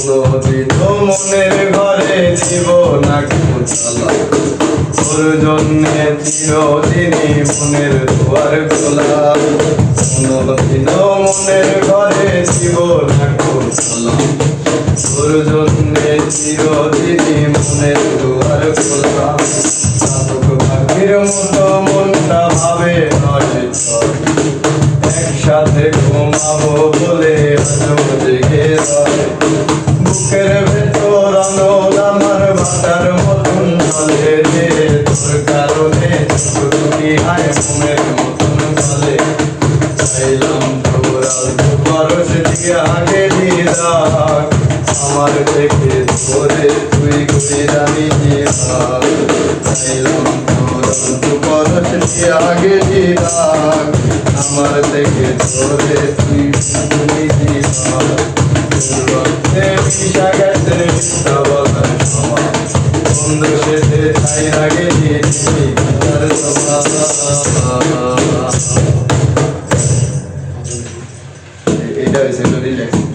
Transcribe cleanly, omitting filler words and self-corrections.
কোনদিনও মনের ঘরে দিব না কোথালা, তোর জন্যে চিরদিনই মনের দুয়ার খোলা। কোনদিনও মনের ঘরে দিব না কোথালা, তোর জন্যে চিরদিনই মনের দুয়ার খোলা। চাতক পাখির মতো মনটা ভাবে নয় একসাথে ঘুমাবো বলে আজও জেগে রয়। বুকের ভেতর আনন্দ আমার ভাটার মতন চলে রে, তোর কারণে দুটি হায় মনের মতন চলে। চাইলাম তোর অল্প খরচ দিয়ে আগে দিলাম, আমার থেকে ধরে তুই কইরা নিবি ভাগ। চাইলাম তোর অল্প খরচ দিয়ে আগে দিলাম, আমার থেকে ধরে তুই নিবি ভাগ। রক্তে মিশা গেছে মিথ্যা বলার সমান, বন্ধু সেতে ছাই আগে দিয়েছি তার এটা হয়েছে রিল্যাক্স।